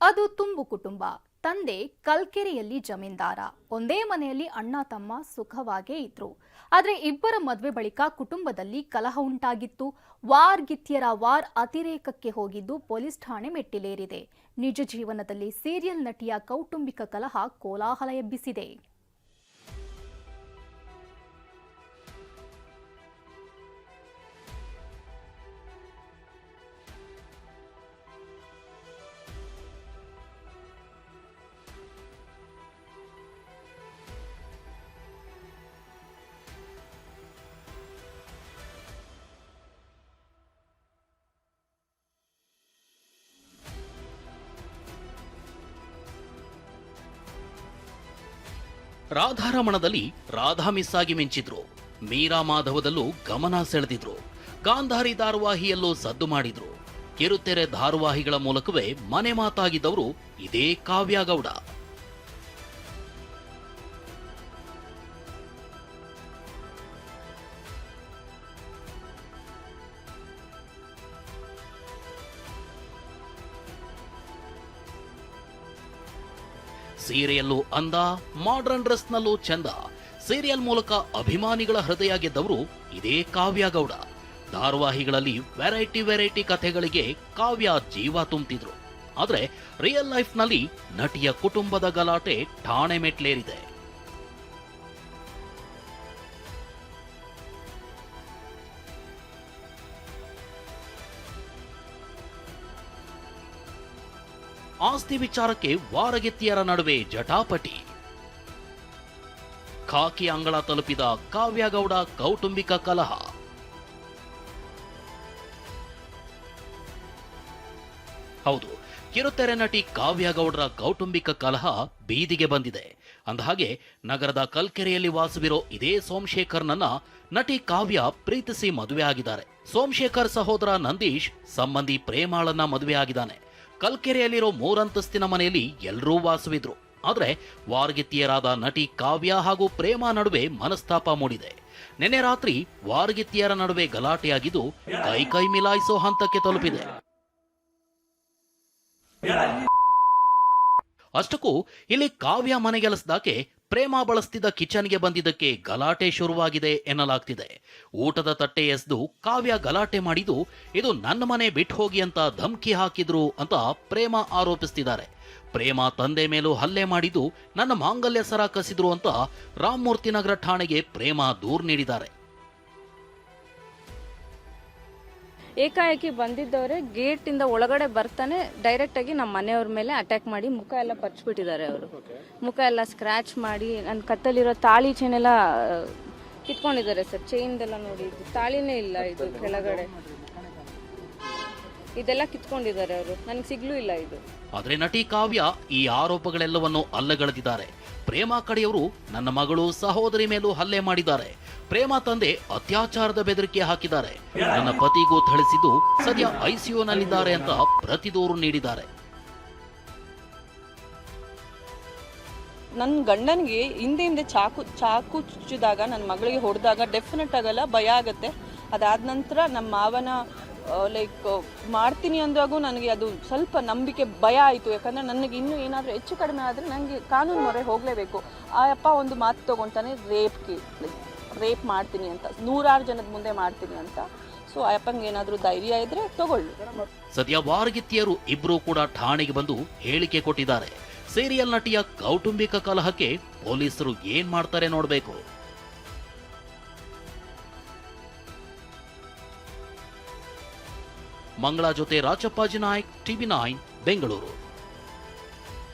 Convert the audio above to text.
ಅದು ತುಂಬು ಕುಟುಂಬ. ತಂದೆ ಕಲ್ಕೆರೆಯಲ್ಲಿ ಜಮೀನ್ದಾರ. ಒಂದೇ ಮನೆಯಲ್ಲಿ ಅಣ್ಣ ತಮ್ಮ ಸುಖವಾಗೇ ಇದ್ರು. ಆದರೆ ಇಬ್ಬರ ಮದುವೆ ಬಳಿಕ ಕುಟುಂಬದಲ್ಲಿ ಕಲಹ ಉಂಟಾಗಿತ್ತು. ವಾರ್ ಅತಿರೇಕಕ್ಕೆ ಹೋಗಿದ್ದು ಪೊಲೀಸ್ ಠಾಣೆ ಮೆಟ್ಟಿಲೇರಿದೆ. ನಿಜ ಜೀವನದಲ್ಲಿ ಸೀರಿಯಲ್ ನಟಿಯ ಕೌಟುಂಬಿಕ ಕಲಹ ಕೋಲಾಹಲ ಎಬ್ಬಿಸಿದೆ. ರಾಧಾರಮಣದಲ್ಲಿ ರಾಧಾ ಮಿಸ್ ಆಗಿ ಮಿಂಚಿದ್ರು. ಮೀರಾ ಮಾಧವದಲ್ಲೂ ಗಮನ ಸೆಳೆದಿದ್ರು. ಗಾಂಧಾರಿ ಧಾರಾವಾಹಿಯಲ್ಲೂ ಸದ್ದು ಮಾಡಿದ್ರು. ಕಿರುತೆರೆ ಧಾರಾವಾಹಿಗಳ ಮೂಲಕವೇ ಮನೆ ಮಾತಾಗಿದ್ದವರು ಇದೇ ಕಾವ್ಯ ಗೌಡ. ಸೀರೆಯಲ್ಲೂ ಅಂದ, ಮಾಡರ್ನ್ ಡ್ರೆಸ್ನಲ್ಲೂ ಚಂದ. ಸೀರಿಯಲ್ ಮೂಲಕ ಅಭಿಮಾನಿಗಳ ಹೃದಯ ಗೆದ್ದವರು ಇದೇ ಕಾವ್ಯ ಗೌಡ. ಧಾರಾವಾಹಿಗಳಲ್ಲಿ ವೆರೈಟಿ ಕಥೆಗಳಿಗೆ ಕಾವ್ಯ ಜೀವ ತುಂಬಿದ್ರು. ಆದ್ರೆ ರಿಯಲ್ ಲೈಫ್ನಲ್ಲಿ ನಟಿಯ ಕುಟುಂಬದ ಗಲಾಟೆ ಠಾಣೆ ಮೆಟ್ಲೇರಿದೆ. ಆಸ್ತಿ ವಿಚಾರಕ್ಕೆ ವಾರಗೆತ್ತಿಯರ ನಡುವೆ ಜಟಾಪಟಿ. ಖಾಕಿ ಅಂಗಳ ತಲುಪಿದ ಕಾವ್ಯಗೌಡ ಕೌಟುಂಬಿಕ ಕಲಹ. ಹೌದು, ಕಿರುತೆರೆ ನಟಿ ಕಾವ್ಯಗೌಡರ ಕೌಟುಂಬಿಕ ಕಲಹ ಬೀದಿಗೆ ಬಂದಿದೆ. ಅಂದಹಾಗೆ ನಗರದ ಕಲ್ಕೆರೆಯಲ್ಲಿ ವಾಸವಿರೋ ಇದೇ ಸೋಮಶೇಖರ್ನನ್ನ ನಟಿ ಕಾವ್ಯ ಪ್ರೀತಿಸಿ ಮದುವೆ ಆಗಿದ್ದಾರೆ. ಸೋಮಶೇಖರ್ ಸಹೋದರ ನಂದೀಶ್ ಸಂಬಂಧಿ ಪ್ರೇಮಾಳನ್ನ ಮದುವೆ ಆಗಿದ್ದಾನೆ. ಕಲ್ಕೆರೆಯಲ್ಲಿರೋ 3 ಅಂತಸ್ತಿನ ಮನೆಯಲ್ಲಿ ಎಲ್ಲರೂ ವಾಸವಿದ್ರು. ಆದ್ರೆ ವಾರ್ಗಿತ್ತಿಯರಾದ ನಟಿ ಕಾವ್ಯ ಹಾಗೂ ಪ್ರೇಮ ನಡುವೆ ಮನಸ್ತಾಪ ಮೂಡಿದೆ. ನೆನ್ನೆ ರಾತ್ರಿ ವಾರ್ಗಿತ್ತಿಯರ ನಡುವೆ ಗಲಾಟೆಯಾಗಿದ್ದು ಕೈ ಮಿಲಾಯಿಸೋ ಹಂತಕ್ಕೆ ತಲುಪಿದೆ. ಅಷ್ಟಕ್ಕೂ ಇಲ್ಲಿ ಕಾವ್ಯ ಮನೆಗೆಲಸದಾಕೆ ಪ್ರೇಮ ಬಳಸ್ತಿದ್ದ ಕಿಚನ್ಗೆ ಬಂದಿದ್ದಕ್ಕೆ ಗಲಾಟೆ ಶುರುವಾಗಿದೆ ಎನ್ನಲಾಗ್ತಿದೆ. ಊಟದ ತಟ್ಟೆ ಎಸ್ದು ಕಾವ್ಯ ಗಲಾಟೆ ಮಾಡಿದ್ದು ಇದು ನನ್ನ ಮನೆ ಬಿಟ್ಟು ಹೋಗಿ ಅಂತ ಧಮಕಿ ಹಾಕಿದ್ರು ಅಂತ ಪ್ರೇಮ ಆರೋಪಿಸ್ತಿದ್ದಾರೆ. ಪ್ರೇಮ ತಂದೆ ಮೇಲೂ ಹಲ್ಲೆ ಮಾಡಿದ್ದು ನನ್ನ ಮಾಂಗಲ್ಯ ಸರ ಕಸಿದ್ರು ಅಂತ ರಾಮಮೂರ್ತಿನಗರ ಠಾಣೆಗೆ ಪ್ರೇಮ ದೂರು ನೀಡಿದ್ದಾರೆ. ಏಕಾಏಕಿ ಬಂದಿದ್ದವರೇ ಗೇಟ್ ಇಂದ ಒಳಗಡೆ ಬರ್ತಾನೆ ಡೈರೆಕ್ಟ್ ಆಗಿ ನಮ್ಮ ಮನೆಯವ್ರ ಮೇಲೆ ಅಟ್ಯಾಕ್ ಮಾಡಿ ಮುಖ ಎಲ್ಲ ಪಚ್ಬಿಟ್ಟಿದ್ದಾರೆ. ಅವರು ಮುಖ ಎಲ್ಲ ಸ್ಕ್ರಾಚ್ ಮಾಡಿ ನನ್ನ ಕತ್ತಲ್ಲಿರೋ ತಾಳಿ ಚೈನ್ ಎಲ್ಲ ಕಿತ್ಕೊಂಡಿದ್ದಾರೆ ಸರ್. ಚೈನ್ದೆಲ್ಲ ನೋಡಿ, ತಾಳಿನೇ ಇಲ್ಲ, ಇದು ಕೆಳಗಡೆ ಇದೆಲ್ಲ ಕಿತ್ಕೊಂಡಿದ್ದಾರೆ ಅವರು. ನನಗೆ ಸಿಗ್ಲೂ ಇಲ್ಲ ಇದು. ಆದ್ರೆ ನಟಿ ಕಾವ್ಯ ಈ ಆರೋಪಗಳೆಲ್ಲವನ್ನು ಅಲ್ಲಗಳೆದಿದ್ದಾರೆ. ಪ್ರೇಮ ಕಡೆಯವರು ನನ್ನ ಮಗಳು ಸಹೋದರಿ ಮೇಲೂ ಹಲ್ಲೆ ಮಾಡಿದ್ದಾರೆ. ಪ್ರೇಮ ತಂದೆ ಅತ್ಯಾಚಾರದ ಬೆದರಿಕೆ ಹಾಕಿದ್ದಾರೆ. ನನ್ನ ಪತಿಗೂ ಥಳಿಸಿದ್ದು ಸದ್ಯ ಐಸಿಯುನಲ್ಲಿದ್ದಾರೆ ಅಂತ ಪ್ರತಿದೂರು ನೀಡಿದ್ದಾರೆ. ನನ್ನ ಗಂಡನಿಗೆ ಹಿಂದೆ ಚಾಕು ಚುಚ್ಚಿದಾಗ ನನ್ನ ಮಗಳಿಗೆ ಹೊಡೆದಾಗ ಡೆಫಿನೆಟ್ ಆಗಲ್ಲ, ಭಯ ಆಗುತ್ತೆ. ಅದಾದ ನಂತರ ನಮ್ಮ ಮಾವನ ಮಾಡ್ತೀನಿ ಅಂದಾಗೂ ನನಗೆ ಅದು ಸ್ವಲ್ಪ ನಂಬಿಕೆ ಭಯ ಆಯಿತು. ಯಾಕಂದರೆ ನನಗೆ ಇನ್ನೂ ಏನಾದರೂ ಹೆಚ್ಚು ಕಡಿಮೆ ಆದರೆ ನನಗೆ ಕಾನೂನು ಮೊರೆ ಹೋಗಲೇಬೇಕು. ಆ ಅಪ್ಪ ಒಂದು ಮಾತು ತೊಗೊಳ್ತಾನೆ, ರೇಪ್ ಮಾಡ್ತೀನಿ ಅಂತ, 100 ಜನದ ಮುಂದೆ ಮಾಡ್ತೀನಿ ಅಂತ. ಸೊ ಆ ಅಪ್ಪಂಗೆ ಏನಾದರೂ ಧೈರ್ಯ ಇದ್ರೆ ತಗೊಳ್ಳಿ. ಸದ್ಯ ವಾರಗಿತ್ತಿಯರು ಇಬ್ರು ಕೂಡ ಠಾಣೆಗೆ ಬಂದು ಹೇಳಿಕೆ ಕೊಟ್ಟಿದ್ದಾರೆ. ಸೀರಿಯಲ್ ನಟಿಯ ಕೌಟುಂಬಿಕ ಕಲಹಕ್ಕೆ ಪೊಲೀಸರು ಏನ್ ಮಾಡ್ತಾರೆ ನೋಡಬೇಕು. ಮಂಗಳಾ ಜೊತೆ ರಾಚಪ್ಪಾಜಿ ನಾಯ್ಕ್, TV9 ಬೆಂಗಳೂರು.